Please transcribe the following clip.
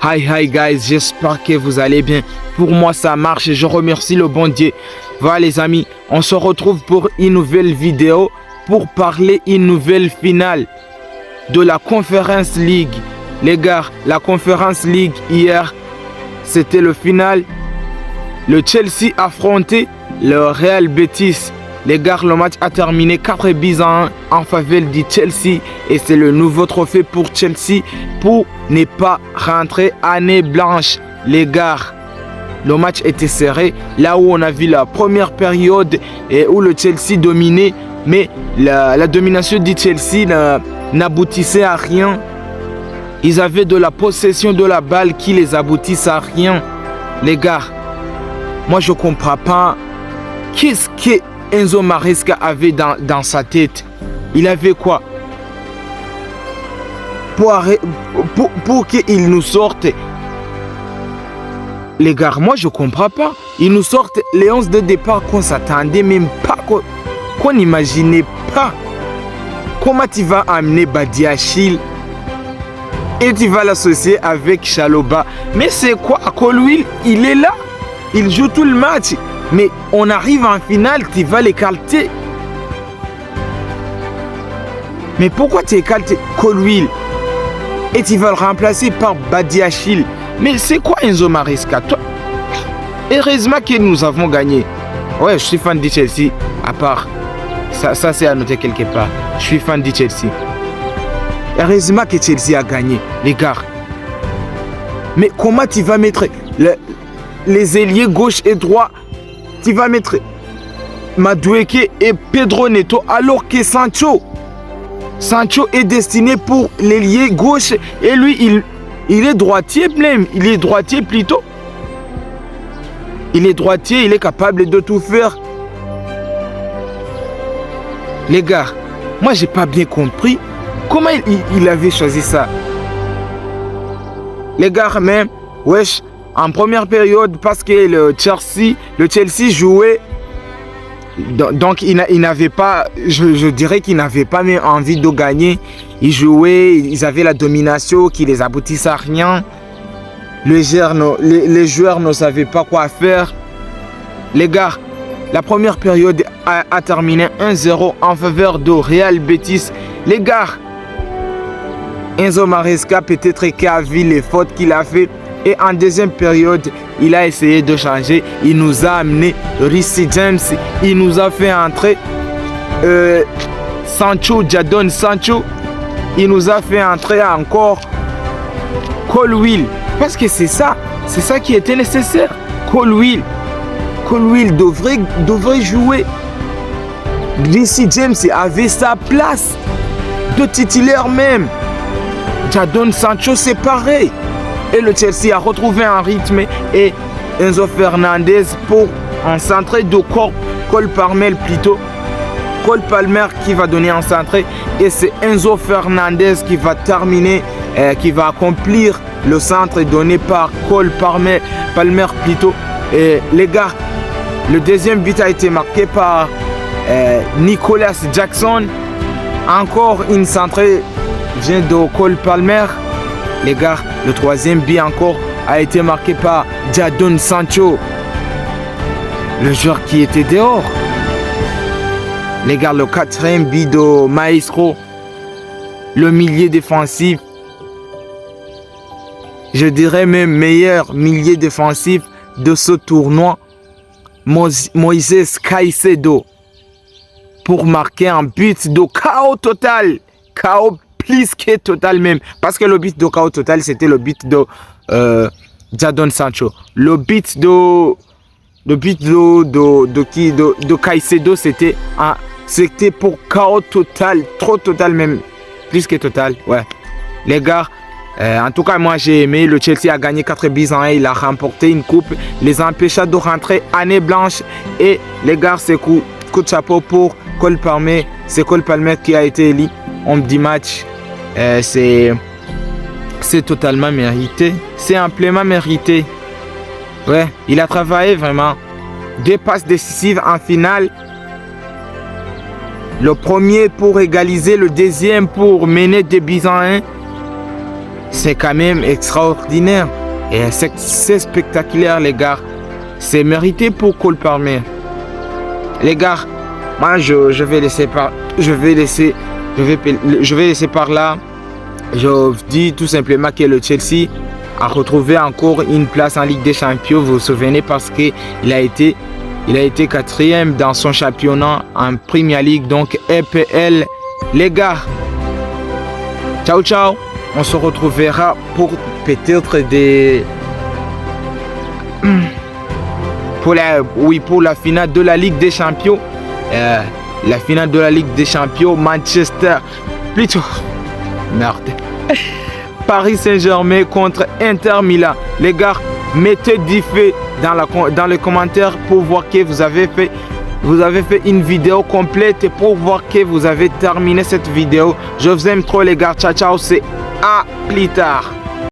Hi guys, j'espère que vous allez bien. Pour moi ça marche et je remercie le bon Dieu. Voilà les amis, on se retrouve pour une nouvelle vidéo pour parler une nouvelle finale de la Conference League. Les gars, la Conference League hier, c'était le final. Le Chelsea affrontait le Real Betis. Les gars, le match a terminé 4-1 en faveur du Chelsea et c'est le nouveau trophée pour Chelsea pour ne pas rentrer année blanche. Les gars, le match était serré. Là où on a vu la première période et où le Chelsea dominait, mais la domination du Chelsea n'aboutissait à rien. Ils avaient de la possession de la balle qui les aboutissait à rien. Les gars, moi je ne comprends pas. Qu'est-ce que Enzo Maresca avait dans sa tête? Il avait quoi? Pour qu'il nous sorte. Les gars, moi je comprends pas. Ils nous sortent les 11 de départ qu'on s'attendait même pas, qu'on n'imaginait pas. Comment tu vas amener Badiachil et tu vas l'associer avec Chalobah? Mais c'est quoi? Colwill, il est là. Il joue tout le match. Mais on arrive en finale, tu vas l'écarter. Mais pourquoi tu écartes Colwill et tu vas le remplacer par Badiachil? Mais c'est quoi Enzo Maresca? Toi, heureusement que nous avons gagné. Ouais, je suis fan de Chelsea. À part, ça c'est à noter quelque part. Je suis fan de Chelsea. Heureusement que Chelsea a gagné, les gars. Mais comment tu vas mettre les ailiers gauche et droit? Tu vas mettre Madueke et Pedro Neto alors que Sancho est destiné pour l'ailier gauche et lui il est droitier même. Il est droitier plutôt. Il est droitier, il est capable de tout faire. Les gars, moi j'ai pas bien compris comment il avait choisi ça. Les gars, même, wesh, en première période, parce que le Chelsea jouait, donc il n'avait pas, je dirais qu'il n'avait pas même envie de gagner. Ils jouaient, ils avaient la domination qui les aboutissait à rien. Les joueurs ne savaient pas quoi faire. Les gars, la première période a terminé 1-0 en faveur de Real Betis. Les gars, Enzo Maresca peut-être qu'il a vu les fautes qu'il a fait. Et en deuxième période, il a essayé de changer. Il nous a amené Reece James. Il nous a fait entrer Jadon Sancho. Il nous a fait entrer encore Colwill. Parce que c'est ça qui était nécessaire. Colwill devrait jouer. Reece James avait sa place de titulaire même. Jadon Sancho, c'est pareil. Et le Chelsea a retrouvé un rythme et Enzo Fernandez pour un centré de Cole Palmer plutôt. Cole Palmer qui va donner un centré et c'est Enzo Fernandez qui va terminer, qui va accomplir le centre donné par Cole Palmer plutôt. Et les gars, le deuxième but a été marqué par Nicolas Jackson. Encore une centrée vient de Cole Palmer. Les gars, le troisième but encore a été marqué par Jadon Sancho, le joueur qui était dehors. Les gars, le quatrième but de Maestro, le milieu défensif, je dirais même meilleur milieu défensif de ce tournoi, Moïse Caicedo, pour marquer un but de chaos total. Chaos plus que total même. Parce que le but de chaos total, c'était le but de Jadon Sancho. Le but de Caicedo, c'était pour chaos total. Trop total même. Plus que total, ouais. Les gars, en tout cas, moi j'ai aimé. Le Chelsea a gagné 4-1. Il a remporté une coupe. Les empêcha de rentrer année blanche. Et les gars, c'est coup de chapeau pour Cole Palmer. C'est Cole Palmer qui a été élu homme du match. C'est totalement mérité. C'est amplement mérité. Ouais, il a travaillé vraiment. 2 passes décisives en finale. Le premier pour égaliser, le deuxième pour mener 2-1. c'est quand même extraordinaire. Et c'est spectaculaire, les gars. C'est mérité pour Cole Palmer. Les gars, moi, je vais laisser par là. Je dis tout simplement que le Chelsea a retrouvé encore une place en Ligue des Champions. Vous vous souvenez, parce qu'il a été quatrième dans son championnat en Premier League, donc EPL. Les gars, ciao ciao. On se retrouvera pour peut-être pour la finale de la Ligue des Champions. La finale de la Ligue des Champions, Paris Saint-Germain contre Inter Milan. Les gars, mettez du feu dans les commentaires pour voir que vous avez fait une vidéo complète et pour voir que vous avez terminé cette vidéo. Je vous aime trop, les gars. Ciao ciao, c'est à plus tard.